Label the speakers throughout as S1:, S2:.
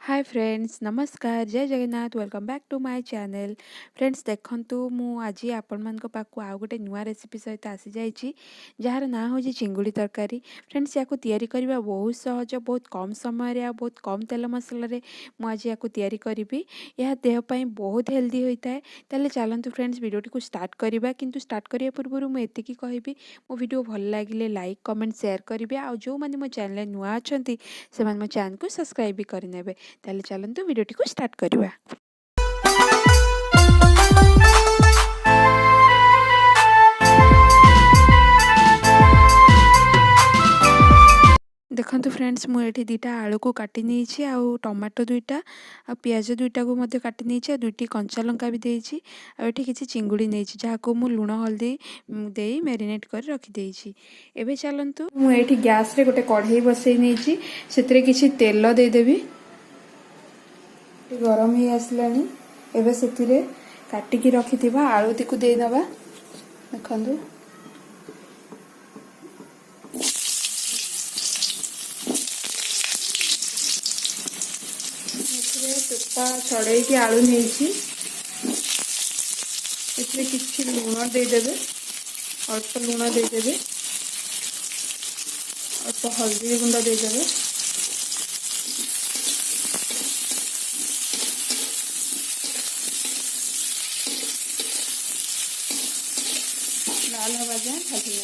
S1: हाय friends नमस्कार जय Jagannath welcome back to my channel. Friends देखंतु मु आज आपण मान पाखु आउ गोटे नुआ रेसिपी सहित आसी जाइछि जार ना हो चिंगुड़ी तरकारी। फ्रेंड्स या तैयारी करबा बहुत सहज, बहुत कम समय रे आ बहुत कम तेल मसला रे मु आज या तैयारी करिबी। यह देह पई बहुत हेल्दी होता है। ताले चलंतु फ्रेंड्स वीडियो को स्टार्ट करबा, किंतु स्टार्ट करिया पूर्व मु एतिकी कहबी मो वीडियो भल लागिले लाइक कमेंट शेयर करिवे आ जो माने मो चैनल नुआ अछंती से माने मो चैनल को सब्सक्राइब भी करनेबे। ताले चलंतु वीडियोटी को स्टार्ट करवा। देखंतु फ्रेंड्स मुझे दुईटा आलू को काटी नहीं आउ टमाटो दुईटा आ पियाज दुईटा को मध्य काटी नहीं दुईटी कंचा लंका भी देछि आ एठी किछि चिंगुड़ी नहीं जहाँ को मु लुण हल्दी दे मैरिनेट कर रखी देछि। एबे चलंतु मु एठी गैस रे गोटे कढ़ाई बसई नहीं सेतरे किछि तेल दे देबी। गरम ही आसलानी एबे सेतिरे काटिकी रखिथिबा आलूती को दे दबा। देखंतु चोपा छड़े की आलू नहीं किसी लुण देदेवे, अल्प लुण देदेवे, अल्प हल्दी गुंड देदेवे, लाल हवा जाए भाजी ने।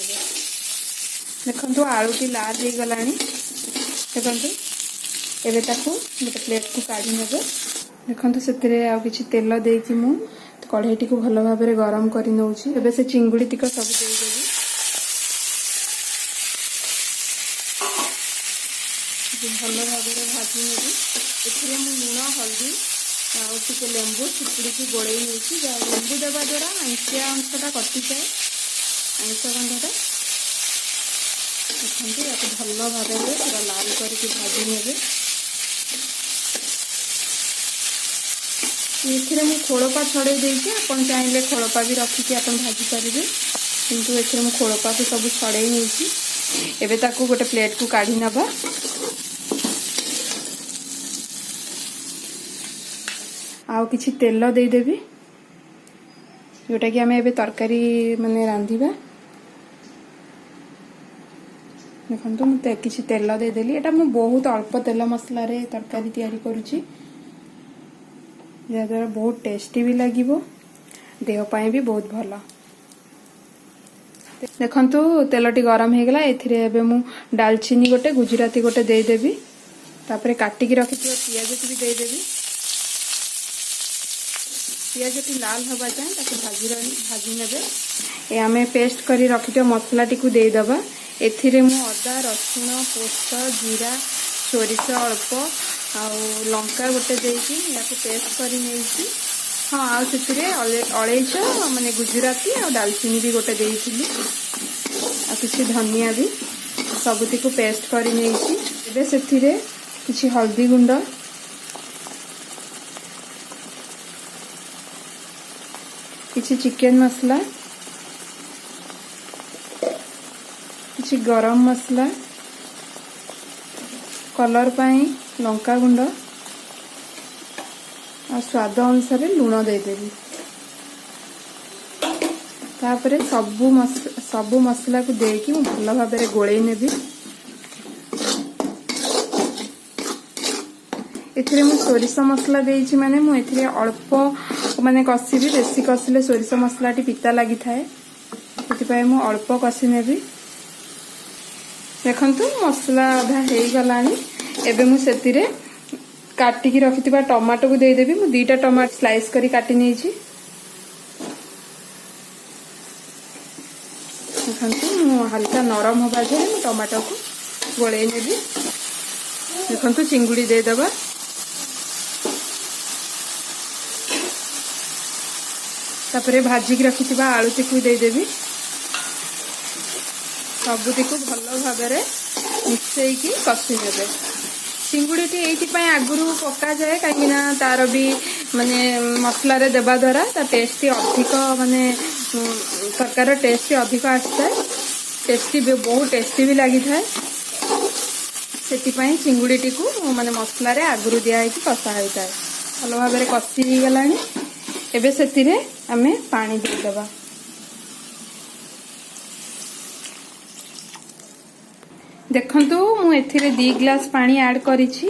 S1: देखो आलूटी लाल हो गलानी। देखो एबे ताकू गोटे प्लेट को काढ़ी नेबे। देखो से आउ किछि तेल देकी मु कढ़ाई को भल भाव में गरम कर नौछि। एबे से चिंगुड़ी तिक सब देदेवी। भल भाव में भाजी नेबी। एथिरे मु लुण हल्दी आउ टिके लेंबू चिपुड़ी गोड़े नहीं। लेंबू देवा द्वारा आइंसिया अंशटा कटि जाए, आइंस गंधटा। देखते या भल भाव में पूरा लाल करके भाजी नेबे। ये मु खोड़पा छड़े देके आपन चाहिए खोड़पा भी रखिकी आप भाजी पारे, किंतु एथिरे मु खोड़पा को सब छड़े नहीं। एबे ताकू गोटे प्लेट को काढ़ी नबा। आउ किछि तेल दे देबी जोटा कि हमें एबे तरकारी माने रांधिबा। देखंतु मु किछि तेल दे देली। एटा मु बहुत अल्प तेल मसला रे तरकारी तैयारी करूची, जहाँ बहुत टेस्टी भी लगे, देह पाए भी बहुत भल। देखंतु तेलटी गरम हो गला। एथिरे एबे मु दालचीनी गोटे गुजराती गोटे दे देबी। तापरे काटिकी रखिथिबा पियाज भी दे देबी। पियाज टी लाल हवा जाए ताकू भाजी नेबे। ए आमे पेस्ट करी रखिथिबा मसला टी को दे दबा। एथिरे मु अदा रसुण पोस्त जीरा सोरिष अल्प आउ लंका गोटे देकी या पेस्ट करी नहीं। हाँ आउ अलैच माने गुजराती आ दालचीनी भी गोटे देइथिली आ किछि धनिया भी सबुती को पेस्ट करी नहीं। एबे सेथिरे किछि हल्दी गुंड, किछि चिकन मसला, किछि गरम मसला, कलर पाई लंका गुंड और स्वाद अनुसार लुण देदेवी। तापरे सबु मसला को देकी भल भाव में गोले नेबी। एथिरे मु सोरिष मसला देइछि माने मु एथिरे अल्प माने कसिबी। बेसी कसिले सोरिष मसलाटी पिता लागि थाए, सेति मु अल्प कसी नेबी। देखंतु मसला आधा हो गलानी। एबे मु सेतिरे काटिकी रखिथिबा टमाटो को दे देबी। मु दुईटा टमाटो स्लाइस करी काटी नेछि। देखंतु मु हल्का नरम होबा जाए मु टमाटो को गोळे नेबी। देखंतु चिंगुड़ी दे दबा। तापरे भाजी की रखिथिबा आलूती को दे देबी। सबुती को भल भाव में मिसईकी कषि नेबे। चिंगुड़ी ये आगुरी पका जाए कहीं तार भी माने मसला रे देवा द्वारा ता टेस्टी अधिक माने तरकार टेस्टी अधिक आसता है। टेस्टी भी बहुत टेस्टी भी लगी था। ସେଥିପାଇଁ ଚିଙ୍ଗୁଡ଼ିଟିକୁ ମାନେ ମସଲାରେ ଆଗରୁ ଦିଆହେଇକି କଷା ହୋଇଥାଏ। ଭଲ ଭାବରେ କଷି ହେଇଗଲାଣି। ଏବେ ସେଥିରେ ଆମେ ପାଣି ଦେଇଦେବା। ଦେଖନ୍ତୁ ମୁଁ ଏଥିରେ 2 ଗ୍ଲାସ ପାଣି ଆଡ୍ କରିଛି।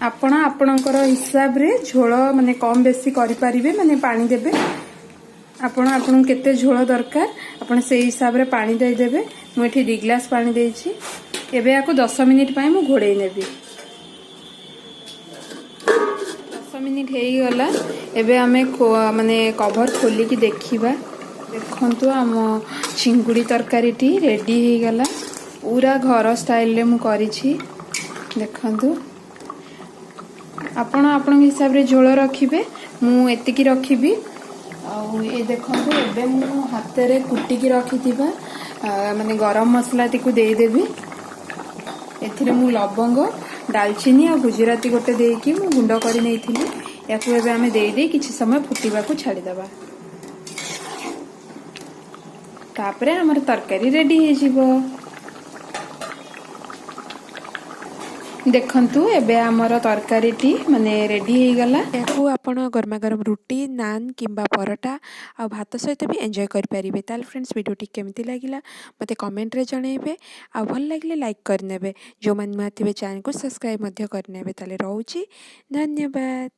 S1: ଆପଣ ଆପଣଙ୍କର ହିସାବରେ ଝୋଳ ମାନେ କମ ବେଶୀ କରିପାରିବେ, ମାନେ ପାଣି ଦେବେ। ଆପଣଙ୍କୁ କେତେ ଝୋଳ ଦରକାର ଆପଣ ସେଇ ହିସାବରେ ପାଣି ଦେଇଦେବେ। ମୁଁ ଏଠି 2 ଗ୍ଲାସ ପାଣି ଦେଇଛି। ଏବେ ୟାକୁ 10 ମିନିଟ୍ ପାଇଁ ମୁଁ ଘୋଡ଼େଇ ନେବି। 10 ମିନିଟ୍ ହେଇଗଲା। ଏବେ ଆମେ ମାନେ କଭର ଖୋଲିକି ଦେଖିବା। ଦେଖନ୍ତୁ ଆମ ଚିଙ୍ଗୁଡ଼ି ତରକାରୀଟି ରେଡ଼ି ହେଇଗଲା। पूरा घर स्टाइल रे मु करिछि। देखंतु आपण हिसाब रे झोल रखिबे, मु एतिकी रखिबी। ये देखंतु एबे मु हाथे रे कुटिकी रखिथिबा माने गरम मसला टिकु देई देबी। एथिरे मु लवंग, दालचीनी आ गुजराती गोटे देकी मु गुंड करि नैथिली। याकु एबे हमें देई दे किछि समय फुटीबा को छाडी दबा। तापरे हमर तरकारी रेडी हे जिवो। देखंतु एबे हमर तरकारीटी माने रेडी हो गला। याकू आपण गरमा गरम रुटी, नान किंबा परोटा आ भात सहित भी एंजॉय कर परिबे। ताल फ्रेंड्स वीडियोटी केमती लागिला मते कमेंट रे जणेबे। आ भल लागिले लाइक करनेबे। जो मान नुआ थिबे चैनल को सब्सक्राइब मध्य करनेबे। ताले रहउची धन्यवाद।